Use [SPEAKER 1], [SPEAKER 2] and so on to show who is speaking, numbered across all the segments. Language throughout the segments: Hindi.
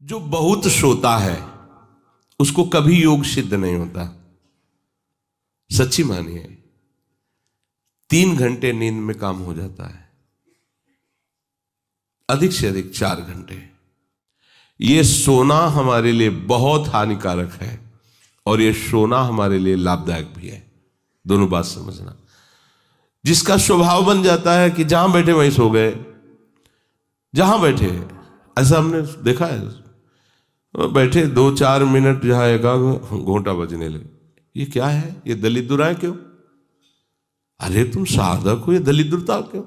[SPEAKER 1] जो बहुत सोता है उसको कभी योग सिद्ध नहीं होता। सच्ची मानिए, 3 घंटे नींद में काम हो जाता है, अधिक से अधिक 4 घंटे। ये सोना हमारे लिए बहुत हानिकारक है और ये सोना हमारे लिए लाभदायक भी है। दोनों बात समझना। जिसका स्वभाव बन जाता है कि जहां बैठे वहीं सो गए, जहां बैठे, ऐसा हमने देखा है, बैठे 2-4 मिनट जहां एकाग्र घोंटा बजने लगे। ये क्या है? ये दलिद्र क्यों? अरे तुम साधक हो, ये दलिद्रता क्यों?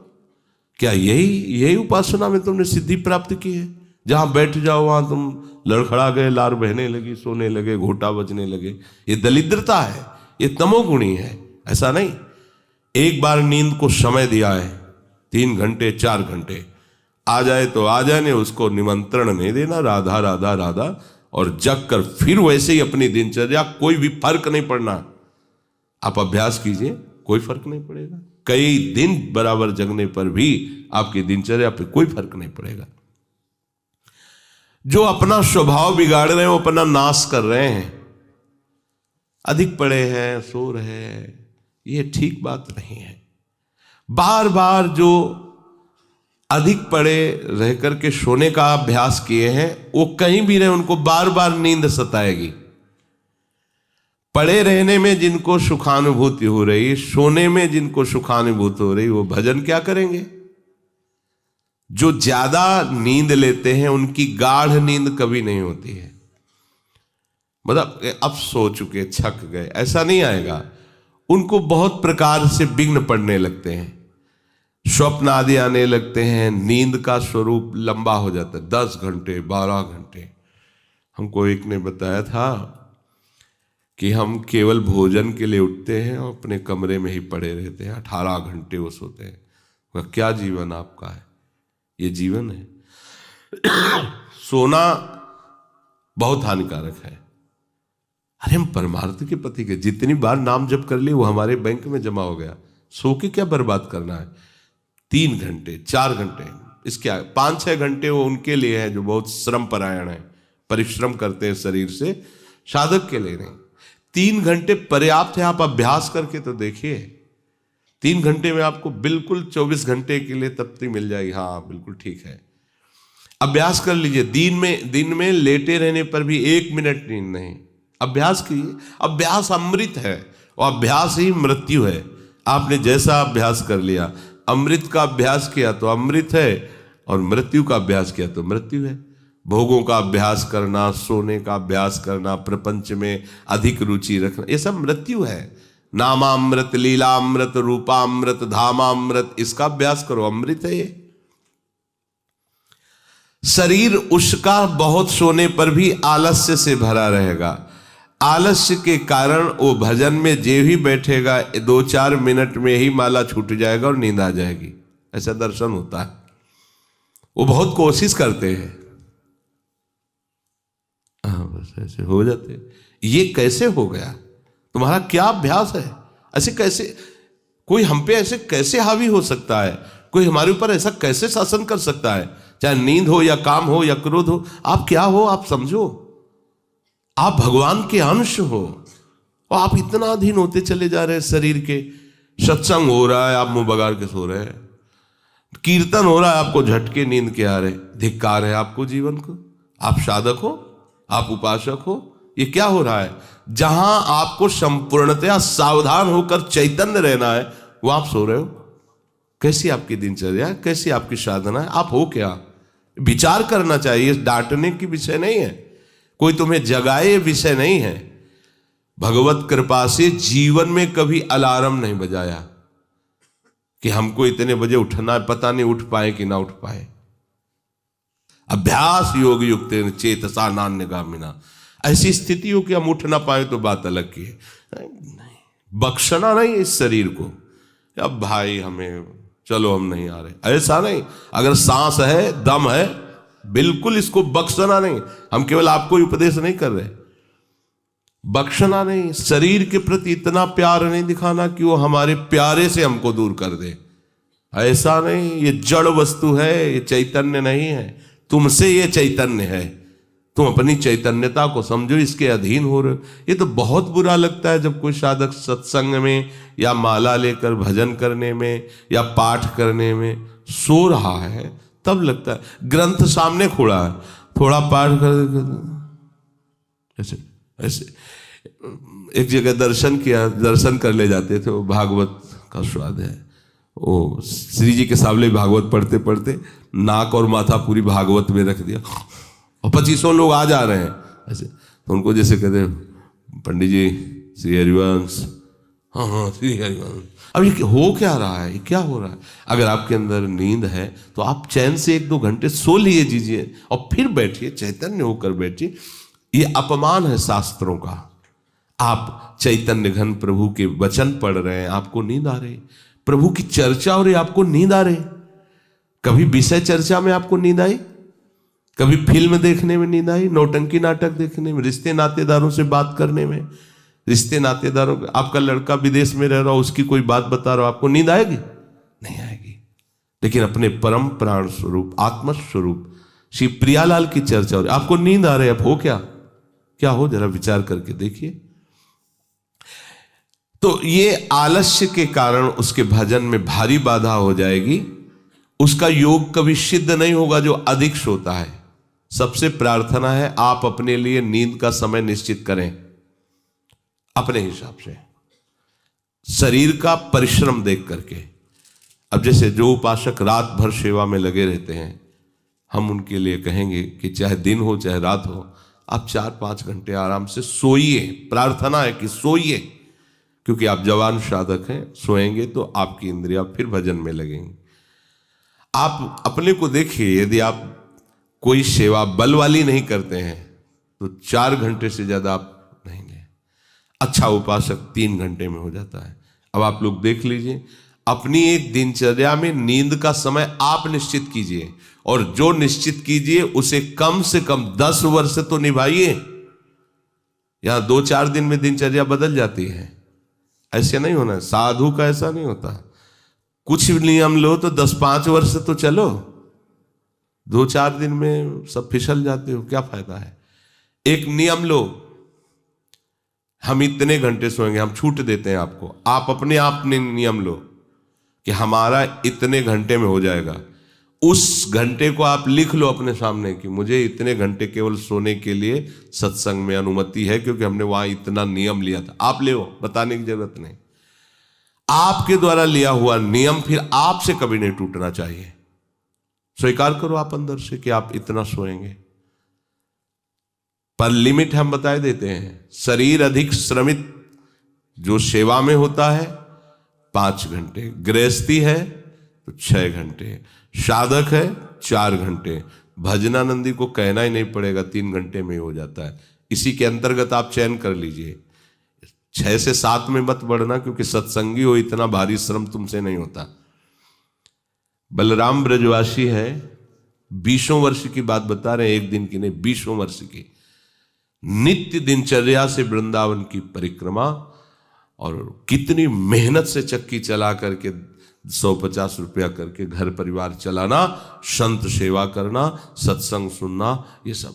[SPEAKER 1] क्या यही उपासना में तुमने सिद्धि प्राप्त की है? जहां बैठ जाओ वहां तुम लड़खड़ा गए, लार बहने लगी, सोने लगे, घोंटा बजने लगे। ये दलिद्रता है, ये तमोगुणी है। ऐसा नहीं। एक बार नींद को समय दिया है, 3 घंटे 4 घंटे, आ जाए तो आ जाने, उसको निमंत्रण नहीं देना, राधा राधा राधा, और जग कर फिर वैसे ही अपनी दिनचर्या। कोई भी फर्क नहीं पड़ना। आप अभ्यास कीजिए, कोई फर्क नहीं पड़ेगा। कई दिन बराबर जगने पर भी आपकी दिनचर्या पे कोई फर्क नहीं पड़ेगा। जो अपना स्वभाव बिगाड़ रहे हैं वो अपना नाश कर रहे हैं। अधिक पड़े हैं, सो रहे हैं, ये ठीक बात नहीं है। बार बार जो अधिक पड़े रह करके सोने का अभ्यास किए हैं, वो कहीं भी रहे उनको बार बार नींद सताएगी। पड़े रहने में जिनको सुखानुभूति हो रही, सोने में जिनको सुखानुभूति हो रही, वो भजन क्या करेंगे? जो ज्यादा नींद लेते हैं उनकी गाढ़ नींद कभी नहीं होती है। मतलब अब सो चुके, थक गए, ऐसा नहीं आएगा। उनको बहुत प्रकार से विघ्न पड़ने लगते हैं, स्वप्न आदि आने लगते हैं, नींद का स्वरूप लंबा हो जाता है, 10 घंटे 12 घंटे। हमको एक ने बताया था कि हम केवल भोजन के लिए उठते हैं और अपने कमरे में ही पड़े रहते हैं, 18 घंटे वो सोते हैं। वह क्या जीवन आपका है? ये जीवन है? सोना बहुत हानिकारक है। अरे हम परमार्थ के पति के, जितनी बार नाम जप कर लिए वो हमारे बैंक में जमा हो गया। सो के क्या बर्बाद करना है? 3 घंटे 4 घंटे, इसके 5-6 घंटे वो उनके लिए है जो बहुत श्रम परायण है, परिश्रम करते हैं शरीर से, साधक के लिए नहीं। 3 घंटे पर्याप्त है। आप अभ्यास करके तो देखिए, 3 घंटे में आपको बिल्कुल 24 घंटे के लिए तृप्ति मिल जाएगी। हाँ बिल्कुल ठीक है, अभ्यास कर लीजिए। दिन में लेटे रहने पर भी 1 मिनट नींद नहीं। अभ्यास कीजिए। अभ्यास अमृत है और अभ्यास ही मृत्यु है। आपने जैसा अभ्यास कर लिया, अमृत का अभ्यास किया तो अमृत है, और मृत्यु का अभ्यास किया तो मृत्यु है। भोगों का अभ्यास करना, सोने का अभ्यास करना, प्रपंच में अधिक रुचि रखना, ये सब मृत्यु है। नामामृत, लीलामृत, रूपामृत, धामामृत, इसका अभ्यास करो, अमृत है ये। शरीर उसका बहुत सोने पर भी आलस्य से भरा रहेगा। आलस्य के कारण वो भजन में जे भी बैठेगा 2-4 मिनट में ही माला छूट जाएगा और नींद आ जाएगी। ऐसा दर्शन होता है। वो बहुत कोशिश करते हैं, बस ऐसे हो जाते। ये कैसे हो गया? तुम्हारा क्या अभ्यास है? ऐसे कैसे कोई हम पे ऐसे कैसे हावी हो सकता है? कोई हमारे ऊपर ऐसा कैसे शासन कर सकता है? चाहे नींद हो या काम हो या क्रोध हो, आप क्या हो? आप समझो, आप भगवान के अंश हो और आप इतना अधीन होते चले जा रहे हैं शरीर के। सत्संग हो रहा है, आप मुंह बगाड़ के सो रहे हैं। कीर्तन हो रहा है, आपको झटके नींद के आ रहे। धिक्कार है आपको जीवन को। आप साधक हो, आप उपासक हो, ये क्या हो रहा है? जहां आपको संपूर्णतया सावधान होकर चैतन्य रहना है, वो आप सो रहे हो। कैसी आपकी दिनचर्या, कैसी आपकी साधना है? आप हो क्या? विचार करना चाहिए। डांटने की विषय नहीं है, कोई तुम्हें जगाए विषय नहीं है। भगवत कृपा से जीवन में कभी अलार्म नहीं बजाया कि हमको इतने बजे उठना है, पता नहीं उठ पाए कि ना उठ पाए। अभ्यास योग युक्त चेतसा नान्यगामिना, ऐसी स्थिति हो कि हम उठ ना पाए तो बात अलग की है। नहीं, बख्शना नहीं इस शरीर को, अब भाई हमें चलो हम नहीं आ रहे, ऐसा नहीं। अगर सांस है, दम है, बिल्कुल इसको बख्शना नहीं। हम केवल आपको उपदेश नहीं कर रहे, बख्शना नहीं। शरीर के प्रति इतना प्यार नहीं दिखाना कि वो हमारे प्यारे से हमको दूर कर दे, ऐसा नहीं। ये जड़ वस्तु है, ये चैतन्य नहीं है। तुमसे ये चैतन्य है, तुम अपनी चैतन्यता को समझो, इसके अधीन हो रहे हो। ये तो बहुत बुरा लगता है जब कोई साधक सत्संग में या माला लेकर भजन करने में या पाठ करने में सो रहा है, तब लगता है। ग्रंथ सामने खोड़ा है, थोड़ा पाठ कर ऐसे ऐसे। एक जगह दर्शन कर ले जाते थे, वो भागवत का स्वाद है। वो श्री जी के सामने भागवत पढ़ते पढ़ते नाक और माथा पूरी भागवत में रख दिया, और 2500 लोग आ जा रहे हैं ऐसे। तो उनको जैसे कहते, पंडित जी श्री हरिवंश, हाँ हाँ श्री हरिवंश। अब ये हो क्या रहा है, ये क्या हो रहा है? अगर आपके अंदर नींद है तो आप चैन से 1-2 घंटे सो लिए दीजिए और फिर बैठिए, चैतन्य होकर बैठिए। ये अपमान है शास्त्रों का। आप चैतन्य घन प्रभु के वचन पढ़ रहे हैं, आपको नींद आ रही, प्रभु की चर्चा हो रही, आपको नींद आ रही। कभी विषय चर्चा में आपको नींद आई? कभी फिल्म देखने में नींद आई? नौटंकी नाटक देखने में, रिश्ते नातेदारों से बात करने में, रिश्ते नातेदारों, आपका लड़का विदेश में रह रहा हो, उसकी कोई बात बता रहा हो, आपको नींद आएगी? नहीं आएगी। लेकिन अपने परम प्राण स्वरूप आत्म स्वरूप श्री प्रियालाल की चर्चा हो रही, आपको नींद आ रही है। अब हो क्या हो, जरा विचार करके देखिए। तो ये आलस्य के कारण उसके भजन में भारी बाधा हो जाएगी। उसका योग कभी सिद्ध नहीं होगा जो अधिक सोता है। सबसे प्रार्थना है, आप अपने लिए नींद का समय निश्चित करें अपने हिसाब से, शरीर का परिश्रम देख करके। अब जैसे जो उपासक रात भर सेवा में लगे रहते हैं, हम उनके लिए कहेंगे कि चाहे दिन हो चाहे रात हो, आप 4-5 घंटे आराम से सोइए। प्रार्थना है कि सोइए, क्योंकि आप जवान साधक हैं। सोएंगे तो आपकी इंद्रियां फिर भजन में लगेंगी। आप अपने को देखिए, यदि आप कोई सेवा बल वाली नहीं करते हैं तो 4 घंटे से ज्यादा आप नहीं लें। अच्छा उपासक 3 घंटे में हो जाता है। अब आप लोग देख लीजिए, अपनी एक दिनचर्या में नींद का समय आप निश्चित कीजिए, और जो निश्चित कीजिए उसे कम से कम 10 वर्ष तो निभाइए। यहां 2-4 दिन में दिनचर्या बदल जाती है, ऐसे नहीं होना। साधु का ऐसा नहीं होता। कुछ नियम लो तो 10-5 वर्ष तो चलो, 2-4 दिन में सब फिसल जाते हो, क्या फायदा है? एक नियम लो, हम इतने घंटे सोएंगे, हम छूट देते हैं आपको। आप अपने आप ने नियम लो कि हमारा इतने घंटे में हो जाएगा। उस घंटे को आप लिख लो अपने सामने कि मुझे इतने घंटे केवल सोने के लिए सत्संग में अनुमति है, क्योंकि हमने वहां इतना नियम लिया था। आप ले, बताने की जरूरत नहीं। आपके द्वारा लिया हुआ नियम फिर आपसे कभी नहीं टूटना चाहिए। स्वीकार करो आप अंदर से कि आप इतना सोएंगे, पर लिमिट हम बता देते हैं। शरीर अधिक श्रमित जो सेवा में होता है 5 घंटे, गृहस्थी है तो 6 घंटे, साधक है 4 घंटे। भजनानंदी को कहना ही नहीं पड़ेगा, 3 घंटे में हो जाता है। इसी के अंतर्गत आप चयन कर लीजिए। 6 से 7 में मत बढ़ना, क्योंकि सत्संगी हो, इतना भारी श्रम तुमसे नहीं होता। बलराम ब्रजवासी है, 20 वर्ष की बात बता रहे हैं, एक दिन की नहीं, 20 वर्ष की नित्य दिनचर्या से वृंदावन की परिक्रमा, और कितनी मेहनत से चक्की चला करके 150 रुपया करके घर परिवार चलाना, संत सेवा करना, सत्संग सुनना, ये सब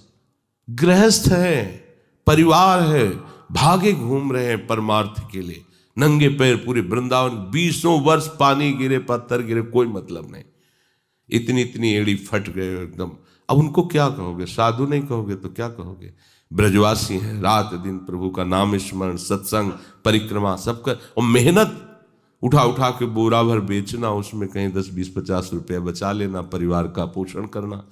[SPEAKER 1] गृहस्थ है, परिवार है, भागे घूम रहे हैं परमार्थ के लिए, नंगे पैर पूरे वृंदावन। 20 वर्ष पानी गिरे, पत्थर गिरे, कोई मतलब नहीं। इतनी इतनी एड़ी फट गए एकदम। अब उनको क्या कहोगे? साधु नहीं कहोगे तो क्या कहोगे? ब्रजवासी हैं, रात दिन प्रभु का नाम स्मरण, सत्संग, परिक्रमा सब कर, और मेहनत उठा उठा के बोरा भर बेचना, उसमें कहीं 10, 20, 50 रुपया बचा लेना, परिवार का पोषण करना।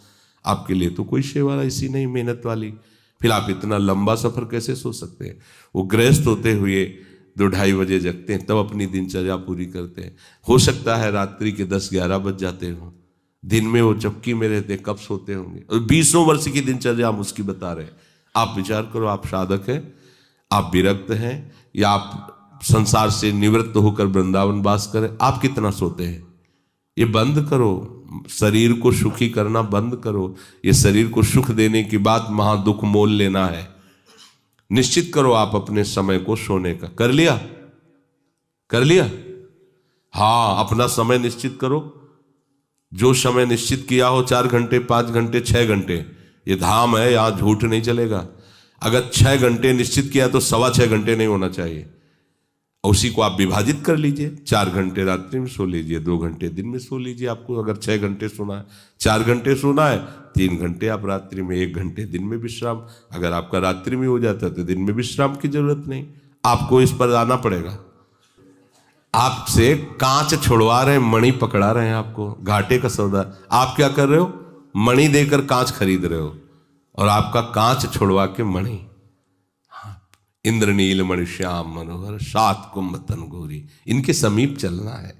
[SPEAKER 1] आपके लिए तो कोई सेवा ऐसी नहीं मेहनत वाली, फिर आप इतना लंबा सफर कैसे सो सकते हैं? वो गृहस्थ होते हुए 2-2:30 बजे जगते हैं, तब अपनी दिनचर्या पूरी करते हैं। हो सकता है रात्रि के 10-11 बज जाते हो, दिन में वो चक्की में रहते, कब सोते होंगे? और 20 वर्ष की दिनचर्या हम उसकी बता रहे हैं। आप विचार करो, आप साधक हैं, आप विरक्त हैं, या आप संसार से निवृत्त होकर वृंदावन वास करें, आप कितना सोते हैं? ये बंद करो, शरीर को सुखी करना बंद करो। ये शरीर को सुख देने की बात महादुख मोल लेना है। निश्चित करो आप अपने समय को सोने का। कर लिया? कर लिया? हाँ, अपना समय निश्चित करो। जो समय निश्चित किया हो 4 घंटे, 5 घंटे, 6 घंटे, ये धाम है, यहां झूठ नहीं चलेगा। अगर 6 घंटे निश्चित किया तो 6.25 घंटे नहीं होना चाहिए। उसी को आप विभाजित कर लीजिए, 4 घंटे रात्रि में सो लीजिए, 2 घंटे दिन में सो लीजिए। आपको अगर 6 घंटे सोना है, 4 घंटे सोना है, 3 घंटे आप रात्रि में, 1 घंटे दिन में विश्राम। अगर आपका रात्रि में हो जाता है तो दिन में विश्राम की जरूरत नहीं। आपको इस पर आना पड़ेगा। आपसे कांच छुड़वा रहे हैं, मणि पकड़ा रहे हैं आपको, घाटे का सौदा। आप क्या कर रहे हो? मणि देकर कांच खरीद रहे हो, और आपका कांच छुड़वा के मणि। इंद्रनील मणि श्याम मनोहर 7 कुंभ तन गोरी, इनके समीप चलना है,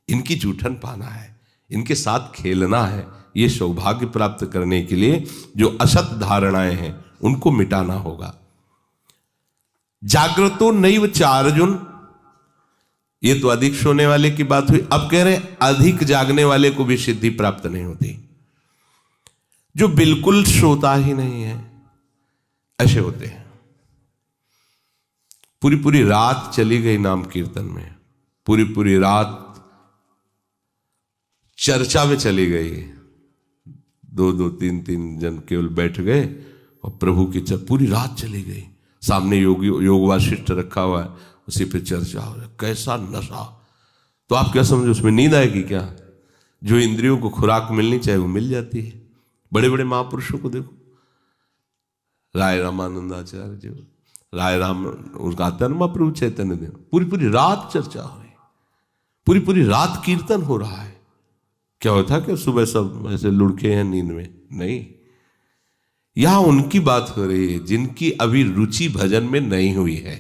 [SPEAKER 1] इनकी जूठन पाना है, इनके साथ खेलना है। ये सौभाग्य प्राप्त करने के लिए जो असत धारणाएं हैं उनको मिटाना होगा। जागृतो नैव चार्जुन, ये तो अधिक सोने वाले की बात हुई। अब कह रहे हैं अधिक जागने वाले को भी सिद्धि प्राप्त नहीं होती। जो बिल्कुल सोता ही नहीं है, ऐसे होते हैं। पूरी पूरी रात चली गई नाम कीर्तन में, पूरी पूरी रात चर्चा में चली गई, 2-2, 3-3 जन केवल बैठ गए और प्रभु की पूरी रात चली गई। सामने योग वासिष्ठ रखा हुआ है, उसी पे चर्चा हो रहा है। कैसा नशा! तो आप क्या समझो, उसमें नींद आएगी क्या? जो इंद्रियों को खुराक मिलनी चाहिए वो मिल जाती है। बड़े बड़े महापुरुषों को देखो, राय रामानंदाचार्य जी, राय राम, उसका आता है ना महाप्रभु चैतन्य देव, पूरी पूरी रात चर्चा हो रही, पूरी पूरी रात कीर्तन हो रहा है। क्या होता कि सुबह सब ऐसे लुढ़के हैं नींद में? नहीं, यहां उनकी बात हो रही है जिनकी अभी रुचि भजन में नहीं हुई है।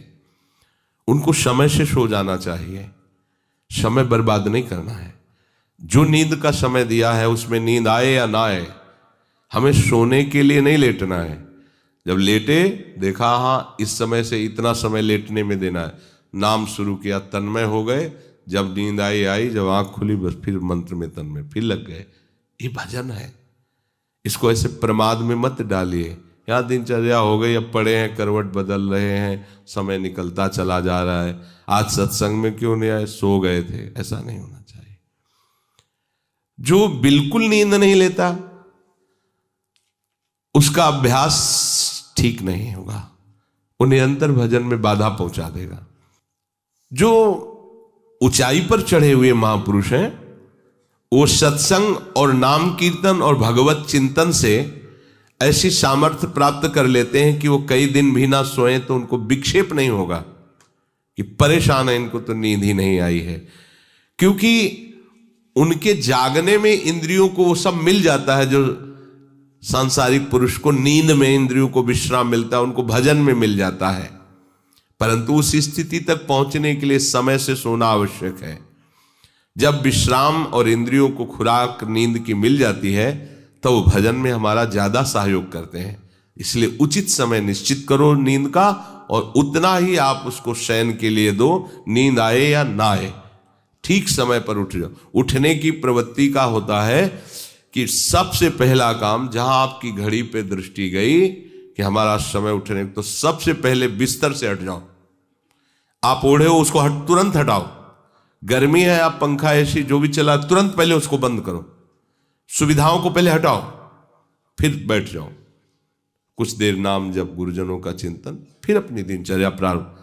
[SPEAKER 1] उनको समय से सो जाना चाहिए, समय बर्बाद नहीं करना है। जो नींद का समय दिया है उसमें नींद आए या ना आए, हमें सोने के लिए नहीं लेटना है। जब लेटे, देखा हाँ इस समय से इतना समय लेटने में देना है, नाम शुरू किया, तन्मय हो गए। जब नींद आई, जब आंख खुली बस फिर मंत्र में तन्मय, फिर लग गए। ये भजन है, इसको ऐसे प्रमाद में मत डालिए। यहाँ दिनचर्या हो गई, अब पड़े हैं, करवट बदल रहे हैं, समय निकलता चला जा रहा है, आज सत्संग में क्यों नहीं आए, सो गए थे, ऐसा नहीं होना चाहिए। जो बिल्कुल नींद नहीं लेता उसका अभ्यास ठीक नहीं होगा, वो निरंतर भजन में बाधा पहुंचा देगा। जो ऊंचाई पर चढ़े हुए महापुरुष हैं वो सत्संग और नाम कीर्तन और भगवत चिंतन से ऐसी सामर्थ्य प्राप्त कर लेते हैं कि वो कई दिन भी ना सोए तो उनको विक्षेप नहीं होगा कि परेशान है, इनको तो नींद ही नहीं आई है। क्योंकि उनके जागने में इंद्रियों को वो सब मिल जाता है जो सांसारिक पुरुष को नींद में इंद्रियों को विश्राम मिलता है, उनको भजन में मिल जाता है। परंतु उस स्थिति तक पहुंचने के लिए समय से सोना आवश्यक है। जब विश्राम और इंद्रियों को खुराक नींद की मिल जाती है तो वो भजन में हमारा ज्यादा सहयोग करते हैं। इसलिए उचित समय निश्चित करो नींद का, और उतना ही आप उसको शयन के लिए दो, नींद आए या ना आए, ठीक समय पर उठ जाओ। उठने की प्रवृत्ति का होता है कि सबसे पहला काम, जहां आपकी घड़ी पे दृष्टि गई कि हमारा समय उठने, तो सबसे पहले बिस्तर से हट जाओ। आप ओढ़े हो उसको तुरंत हटाओ। गर्मी है, आप पंखा एसी जो भी चला, तुरंत पहले उसको बंद करो। सुविधाओं को पहले हटाओ, फिर बैठ जाओ। कुछ देर नाम जप, गुरुजनों का चिंतन, फिर अपनी दिनचर्या प्रारंभ।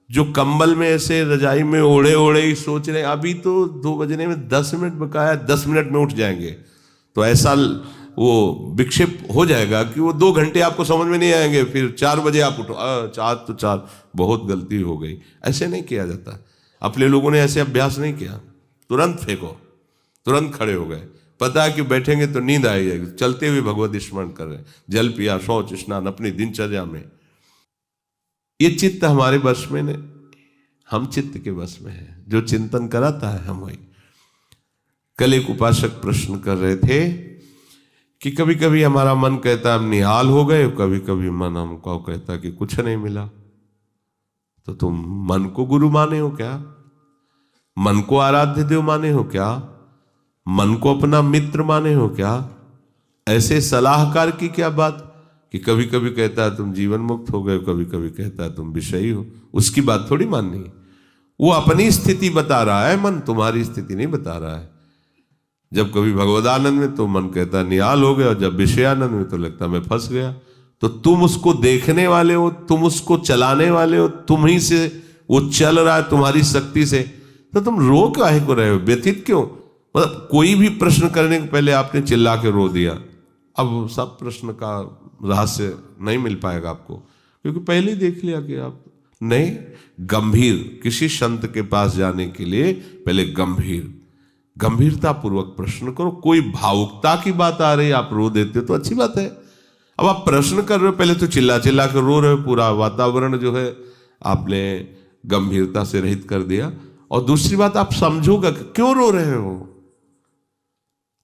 [SPEAKER 1] जो कंबल में ऐसे रजाई में ओढ़े ओढ़े ही सोच रहे अभी तो 2 बजने में 10 मिनट बकाया, 10 मिनट में उठ जाएंगे, तो ऐसा वो विक्षेप हो जाएगा कि वो 2 घंटे आपको समझ में नहीं आएंगे। फिर 4 बजे आप उठो, 4 तो 4, बहुत गलती हो गई। ऐसे नहीं किया जाता। अपने लोगों ने ऐसे अभ्यास नहीं किया, तुरंत फेंको, तुरंत खड़े हो गए। पता है कि बैठेंगे तो नींद आई जाएगी, चलते हुए भगवत स्मरण कर रहे हैं, जल पिया, शौच स्नान अपनी दिनचर्या में। ये चित्त हमारे वश में नहीं, हम चित्त के वश में है। जो चिंतन कराता है हम वही। कल एक उपासक प्रश्न कर रहे थे कि कभी कभी हमारा मन कहता है हम निहाल हो गए, कभी कभी मन हमको कहता कि कुछ नहीं मिला। तो तुम मन को गुरु माने हो क्या? मन को आराध्य देव माने हो क्या? मन को अपना मित्र माने हो क्या? ऐसे सलाहकार की क्या बात कि कभी कभी कहता है तुम जीवन मुक्त हो गए, कभी कभी कहता है तुम विषयी हो। उसकी बात थोड़ी माननी। वो अपनी स्थिति बता रहा है, मन तुम्हारी स्थिति नहीं बता रहा है। जब कभी भगवदानंद में तो मन कहता निहाल हो गया, और जब विषयानंद में तो लगता मैं फंस गया। तो तुम उसको देखने वाले हो, तुम उसको चलाने वाले हो, तुम ही से वो चल रहा है तुम्हारी शक्ति से, तो तुम रो काहे को रहे हो, व्यथित क्यों? मतलब कोई भी प्रश्न करने के पहले आपने चिल्ला के रो दिया, अब सब प्रश्न का रहस्य नहीं मिल पाएगा आपको, क्योंकि पहले ही देख लिया कि आप नहीं। गंभीर, किसी संत के पास जाने के लिए पहले गंभीरता पूर्वक प्रश्न करो। कोई भावुकता की बात आ रही है, आप रो देते हो तो अच्छी बात है। अब आप प्रश्न कर रहे हो, पहले तो चिल्ला चिल्ला कर रो रहे हो, पूरा वातावरण जो है आपने गंभीरता से रहित कर दिया। और दूसरी बात, आप समझोगा कि क्यों रो रहे हो।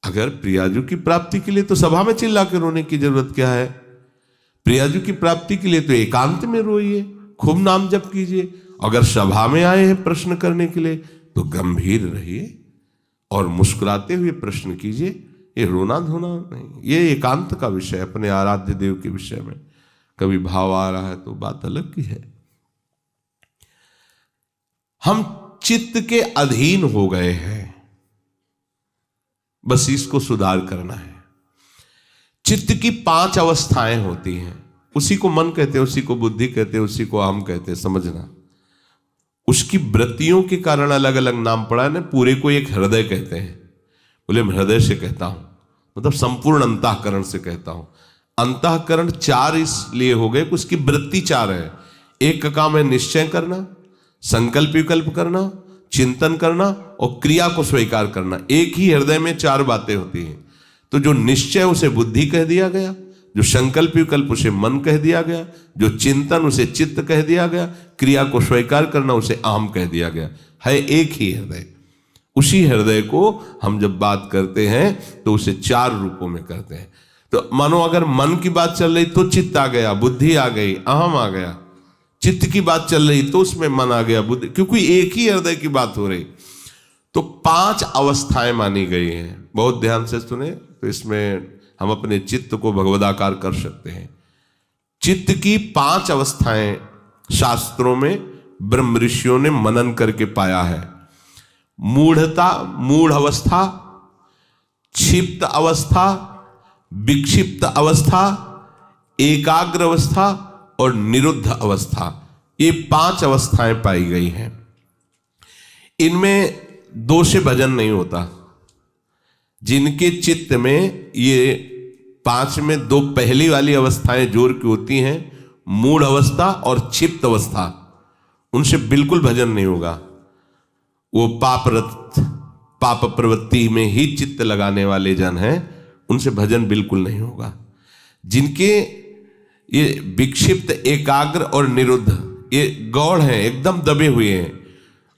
[SPEAKER 1] अगर प्रियाजू की प्राप्ति के लिए तो सभा में चिल्ला के रोने की जरूरत क्या है? प्रियाजू की प्राप्ति के लिए तो एकांत में रोइए, खूब नाम जप कीजिए। अगर सभा में आए हैं प्रश्न करने के लिए तो गंभीर रहिए और मुस्कुराते हुए प्रश्न कीजिए। ये रोना धोना नहीं, ये एकांत का विषय, अपने आराध्य देव के विषय में कभी भाव आ रहा है तो बात अलग की है। हम चित्त के अधीन हो गए हैं, बस इसको सुधार करना है। चित्त की 5 अवस्थाएं होती हैं, उसी को मन कहते हैं, उसी को बुद्धि कहते हैं, उसी को अहम कहते हैं, समझना। उसकी वृत्तियों के कारण अलग अलग नाम पड़ा है ना। पूरे को एक हृदय कहते हैं, बोले मैं हृदय से कहता हूं, मतलब संपूर्ण अंतःकरण से कहता हूं। अंतःकरण 4 इसलिए हो गए कि उसकी वृत्ति 4 है। एक का काम है निश्चय करना, संकल्प विकल्प करना, चिंतन करना और क्रिया को स्वीकार करना। एक ही हृदय में 4 बातें होती हैं। तो जो निश्चय उसे बुद्धि कह दिया गया, जो संकल्प विकल्प उसे मन कह दिया गया, जो चिंतन उसे चित्त कह दिया गया, क्रिया को स्वीकार करना उसे अहम कह दिया गया। है एक ही हृदय। उसी हृदय को हम जब बात करते हैं तो उसे 4 रूपों में करते हैं। तो मानो अगर मन की बात चल रही तो चित्त आ गया, बुद्धि आ गई, अहम आ गया। चित्त की बात चल रही तो उसमें मन आ गया, बुद्धि, क्योंकि एक ही हृदय की बात हो रही। तो 5 अवस्थाएं मानी गई हैं। बहुत ध्यान से सुने तो इसमें हम अपने चित्त को भगवदाकार कर सकते हैं। चित्त की 5 अवस्थाएं शास्त्रों में ब्रह्म ऋषियों ने मनन करके पाया है। मूढ़ता, मूढ़ अवस्था, क्षिप्त अवस्था, विक्षिप्त अवस्था, एकाग्र अवस्था और निरुद्ध अवस्था। ये 5 अवस्थाएं पाई गई हैं। इनमें 2 से भजन नहीं होता। जिनके चित्त में ये 5 में 2 पहली वाली अवस्थाएं जोर की होती हैं, मूढ़ अवस्था और क्षिप्त अवस्था, उनसे बिल्कुल भजन नहीं होगा। वो पाप प्रवृत्ति में ही चित्त लगाने वाले जन हैं, उनसे भजन बिल्कुल नहीं होगा। जिनके ये विक्षिप्त, एकाग्र और निरुद्ध ये गौड़ हैं, एकदम दबे हुए हैं,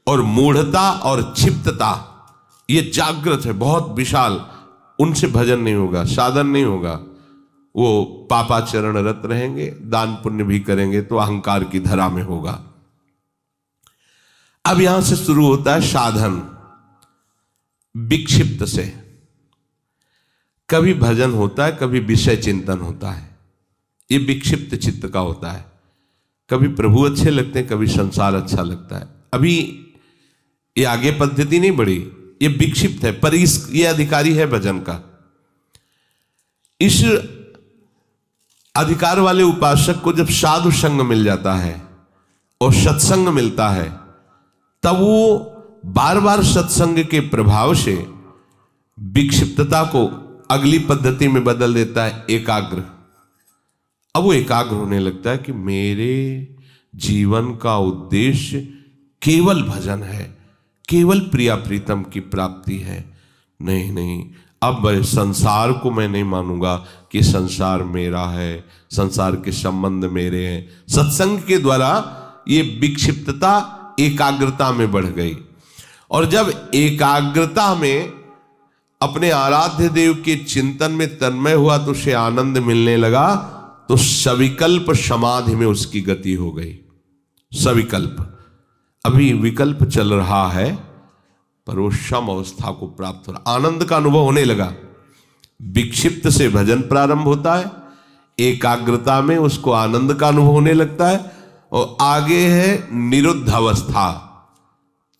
[SPEAKER 1] और मूढ़ता और क्षिप्तता ये जागृत है, बहुत विशाल, उनसे भजन नहीं होगा, साधन नहीं होगा। वो पापाचरण रत रहेंगे, दान पुण्य भी करेंगे तो अहंकार की धरा में होगा। अब यहां से शुरू होता है साधन। विक्षिप्त से कभी भजन होता है, कभी विषय चिंतन होता है। ये विक्षिप्त चित्त का होता है। कभी प्रभु अच्छे लगते हैं, कभी संसार अच्छा लगता है। अभी ये आगे पद्धति नहीं बढ़ी, ये विक्षिप्त है, पर ये अधिकारी है भजन का। इस अधिकार वाले उपासक को जब साधु संग मिल जाता है और सत्संग मिलता है, तब वो बार बार सत्संग के प्रभाव से विक्षिप्तता को अगली पद्धति में बदल देता है, एकाग्र। अब वो एकाग्र होने लगता है कि मेरे जीवन का उद्देश्य केवल भजन है, केवल प्रिया प्रीतम की प्राप्ति है। नहीं, अब संसार को मैं नहीं मानूंगा कि संसार मेरा है, संसार के संबंध मेरे हैं। सत्संग के द्वारा ये विक्षिप्तता एकाग्रता में बढ़ गई, और जब एकाग्रता में अपने आराध्य देव के चिंतन में तन्मय हुआ तो उसे आनंद मिलने लगा, तो सविकल्प समाधि में उसकी गति हो गई। सविकल्प, अभी विकल्प चल रहा है पर वो सम अवस्था को प्राप्त हो रहा, आनंद का अनुभव होने लगा। विक्षिप्त से भजन प्रारंभ होता है, एकाग्रता में उसको आनंद का अनुभव होने लगता है, और आगे है निरुद्ध अवस्था,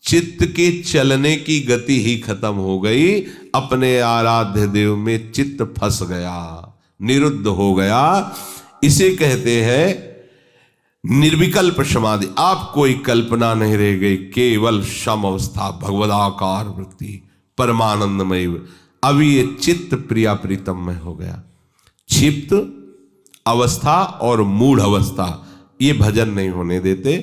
[SPEAKER 1] चित्त के चलने की गति ही खत्म हो गई, अपने आराध्य देव में चित्त फंस गया, निरुद्ध हो गया। इसे कहते हैं निर्विकल्प समाधि। आप कोई कल्पना नहीं रह गई, केवल सम अवस्था, भगवदाकार वृत्ति, परमानंदमय। अभी ये चित्त प्रिया प्रीतम में हो गया। क्षिप्त अवस्था और मूढ़ अवस्था ये भजन नहीं होने देते।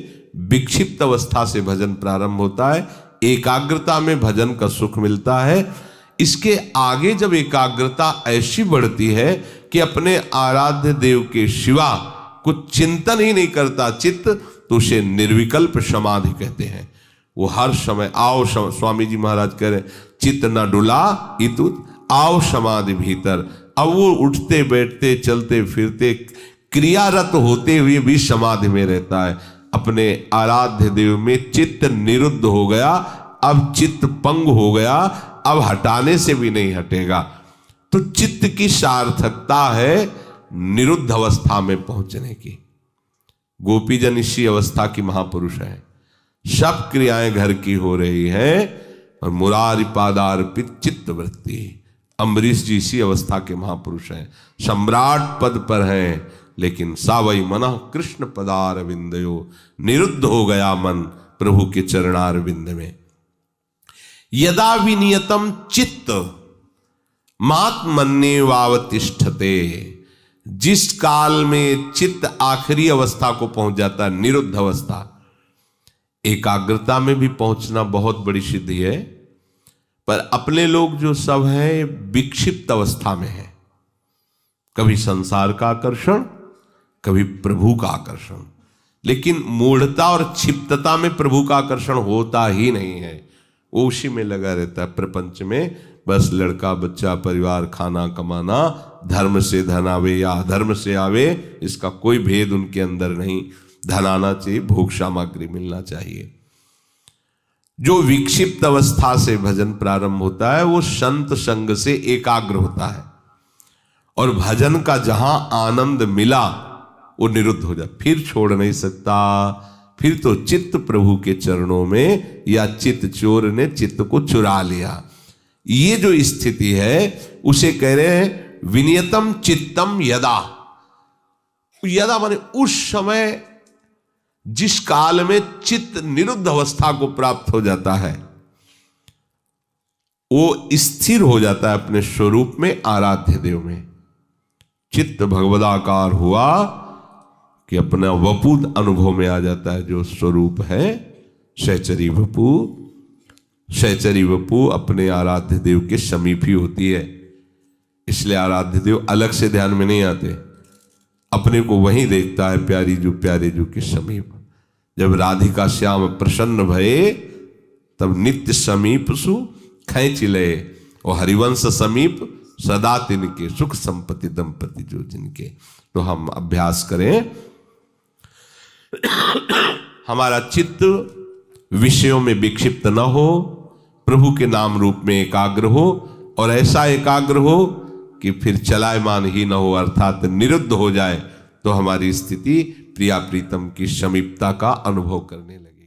[SPEAKER 1] विक्षिप्त अवस्था से भजन प्रारंभ होता है, एकाग्रता में भजन का सुख मिलता है। इसके आगे जब एकाग्रता ऐसी बढ़ती है कि अपने आराध्य देव के सिवा कुछ चिंतन ही नहीं करता चित्त, तो उसे निर्विकल्प समाधि कहते हैं। वो हर समय आओ, स्वामी जी महाराज कह रहे चित्त न डुला इतुत, आओ समाधि भीतर। अब वो उठते बैठते चलते फिरते क्रियारत होते हुए भी समाधि में रहता है। अपने आराध्य देव में चित्त निरुद्ध हो गया, अब चित्त पंग हो गया, अब हटाने से भी नहीं हटेगा। तो चित्त की सार्थकता है निरुद्ध अवस्था में पहुंचने की। गोपीजन इसी अवस्था की महापुरुष है, सब क्रियाएं घर की हो रही है और मुरारी पादार्पित चित्त वृत्ति। अम्बरीश जी इसी अवस्था के महापुरुष हैं, सम्राट पद पर हैं, लेकिन सावई मना कृष्ण पदार विंदयो, निरुद्ध हो गया मन प्रभु के चरणार विंद में। यदा विनियतम चित्त मात्मन्ये वावतिष्ठते, जिस काल में चित्त आखिरी अवस्था को पहुंच जाता है, निरुद्ध अवस्था। एकाग्रता में भी पहुंचना बहुत बड़ी सिद्धि है, पर अपने लोग जो सब हैं विक्षिप्त अवस्था में है। कभी संसार का आकर्षण, कभी प्रभु का आकर्षण। लेकिन मूढ़ता और क्षिप्तता में प्रभु का आकर्षण होता ही नहीं है, वो उसी में लगा रहता है प्रपंच में। बस लड़का बच्चा परिवार खाना कमाना, धर्म से धन आवे या अधर्म से आवे, इसका कोई भेद उनके अंदर नहीं। धन आना चाहिए, भोग सामग्री मिलना चाहिए। जो विक्षिप्त अवस्था से भजन प्रारंभ होता है वो संत संग से एकाग्र होता है, और भजन का जहां आनंद मिला वो निरुद्ध हो जाए, फिर छोड़ नहीं सकता। फिर तो चित्त प्रभु के चरणों में, या चित्त चोर ने चित्त को चुरा लिया। ये जो स्थिति है उसे कह रहे हैं विनियतम चित्तम यदा। यदा माने उस समय जिस काल में चित्त निरुद्ध अवस्था को प्राप्त हो जाता है, वो स्थिर हो जाता है अपने स्वरूप में, आराध्य देव में। चित्त भगवदाकार हुआ कि अपना वपु अनुभव में आ जाता है, जो स्वरूप है सहचरी वपु। सहचरी वपु अपने आराध्य देव के समीप ही होती है, इसलिए आराध्य देव अलग से ध्यान में नहीं आते, अपने को वहीं देखता है, प्यारी जो प्यारे जो के समीप। जब राधिका श्याम प्रसन्न भये, तब नित्य समीप सु खैंच लये, और हरिवंश समीप सदा तिनके, सुख संपत्ति दंपति जो जिनके। तो हम अभ्यास करें, हमारा चित्त विषयों में विक्षिप्त न हो, प्रभु के नाम रूप में एकाग्र हो, और ऐसा एकाग्र हो कि फिर चलायमान ही न हो, अर्थात निरुद्ध हो जाए, तो हमारी स्थिति प्रिया प्रीतम की समीपता का अनुभव करने लगे।